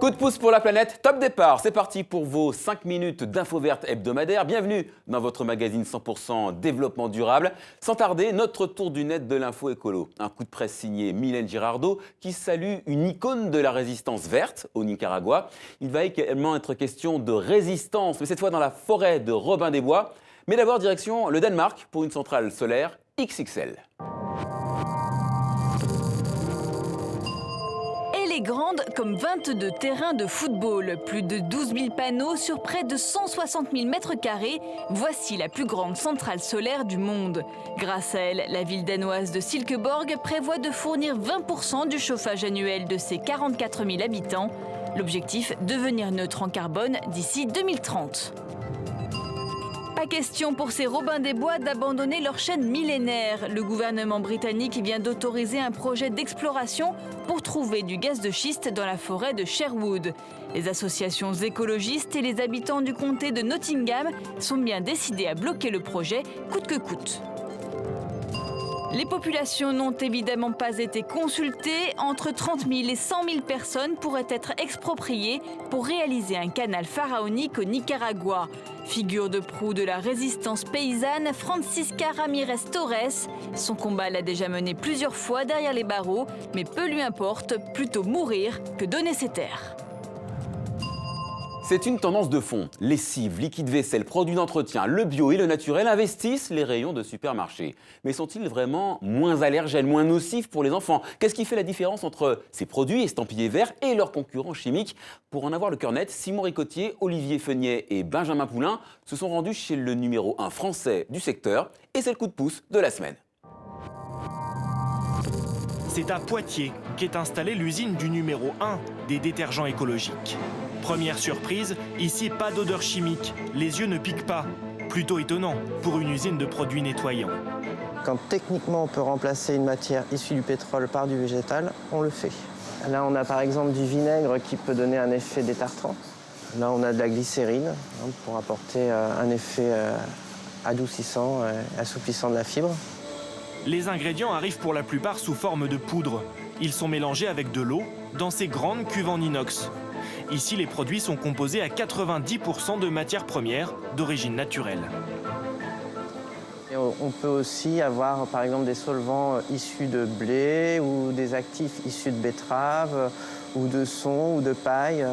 Coup de pouce pour la planète, top départ, c'est parti pour vos 5 minutes d'info verte hebdomadaire. Bienvenue dans votre magazine 100% développement durable. Sans tarder, notre tour du net de l'info écolo. Un coup de presse signé Mylène Girardot qui salue une icône de la résistance verte au Nicaragua. Il va également être question de résistance, mais cette fois dans la forêt de Robin-des-Bois. Mais d'abord direction le Danemark pour une centrale solaire XXL. Elle est grande comme 22 terrains de football, plus de 12 000 panneaux sur près de 160 000 mètres carrés. Voici la plus grande centrale solaire du monde. Grâce à elle, la ville danoise de Silkeborg prévoit de fournir 20% du chauffage annuel de ses 44 000 habitants. L'objectif, devenir neutre en carbone d'ici 2030. Pas question pour ces Robin-des-Bois d'abandonner leur chaîne millénaire. Le gouvernement britannique vient d'autoriser un projet d'exploration pour trouver du gaz de schiste dans la forêt de Sherwood. Les associations écologistes et les habitants du comté de Nottingham sont bien décidés à bloquer le projet coûte que coûte. Les populations n'ont évidemment pas été consultées. Entre 30 000 et 100 000 personnes pourraient être expropriées pour réaliser un canal pharaonique au Nicaragua. Figure de proue de la résistance paysanne, Francisca Ramirez Torres. Son combat l'a déjà mené plusieurs fois derrière les barreaux, mais peu lui importe, plutôt mourir que donner ses terres. C'est une tendance de fond. Lessive, liquide vaisselle, produits d'entretien, le bio et le naturel investissent les rayons de supermarchés. Mais sont-ils vraiment moins allergènes, moins nocifs pour les enfants? Qu'est-ce qui fait la différence entre ces produits estampillés verts et leurs concurrents chimiques? Pour en avoir le cœur net, Simon Ricotier, Olivier Feugnet et Benjamin Poulain se sont rendus chez le numéro 1 français du secteur et c'est le coup de pouce de la semaine. C'est à Poitiers qu'est installée l'usine du numéro 1 des détergents écologiques. Première surprise, ici pas d'odeur chimique, les yeux ne piquent pas. Plutôt étonnant pour une usine de produits nettoyants. Quand techniquement on peut remplacer une matière issue du pétrole par du végétal, on le fait. Là on a par exemple du vinaigre qui peut donner un effet détartrant. Là on a de la glycérine pour apporter un effet adoucissant, assouplissant de la fibre. Les ingrédients arrivent pour la plupart sous forme de poudre. Ils sont mélangés avec de l'eau dans ces grandes cuves en inox. Ici, les produits sont composés à 90% de matières premières d'origine naturelle. Et on peut aussi avoir par exemple des solvants issus de blé ou des actifs issus de betterave ou de son ou de paille.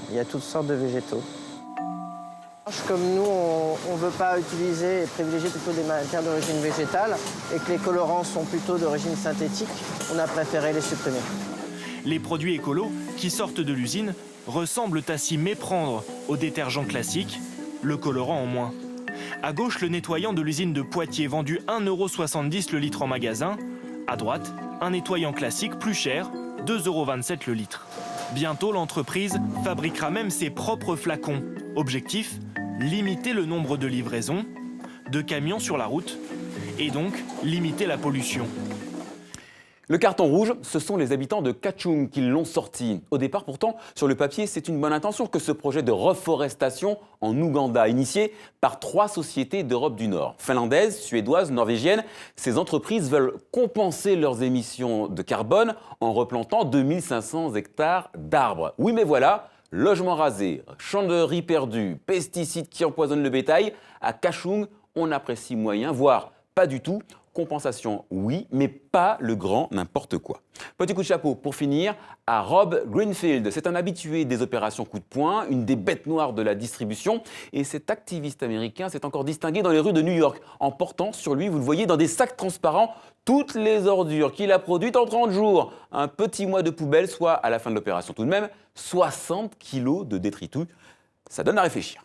Il y a toutes sortes de végétaux. Comme nous, on ne veut pas utiliser et privilégier plutôt des matières d'origine végétale et que les colorants sont plutôt d'origine synthétique, on a préféré les supprimer. Les produits écolos qui sortent de l'usine ressemblent à s'y méprendre aux détergents classiques, le colorant en moins. À gauche, le nettoyant de l'usine de Poitiers vendu 1,70 € le litre en magasin. À droite, un nettoyant classique plus cher, 2,27 € le litre. Bientôt, l'entreprise fabriquera même ses propres flacons. Objectif, limiter le nombre de livraisons, de camions sur la route et donc limiter la pollution. Le carton rouge, ce sont les habitants de Kachung qui l'ont sorti. Au départ, pourtant, sur le papier, c'est une bonne intention que ce projet de reforestation en Ouganda, initié par 3 sociétés d'Europe du Nord. Finlandaises, suédoises, norvégiennes, ces entreprises veulent compenser leurs émissions de carbone en replantant 2500 hectares d'arbres. Oui, mais voilà, logements rasés, champs de riz perdus, pesticides qui empoisonnent le bétail, à Kachung, on apprécie moyen, voire pas du tout. Compensation, oui, mais pas le grand n'importe quoi. Petit coup de chapeau pour finir à Rob Greenfield. C'est un habitué des opérations coup de poing, une des bêtes noires de la distribution. Et cet activiste américain s'est encore distingué dans les rues de New York en portant sur lui, vous le voyez, dans des sacs transparents, toutes les ordures qu'il a produites en 30 jours. Un petit mois de poubelle, soit à la fin de l'opération tout de même, 60 kilos de détritus. Ça donne à réfléchir.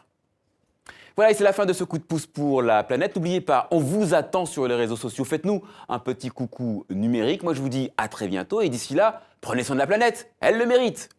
Voilà, et c'est la fin de ce coup de pouce pour la planète. N'oubliez pas, on vous attend sur les réseaux sociaux. Faites-nous un petit coucou numérique. Moi, je vous dis à très bientôt. Et d'ici là, prenez soin de la planète. Elle le mérite.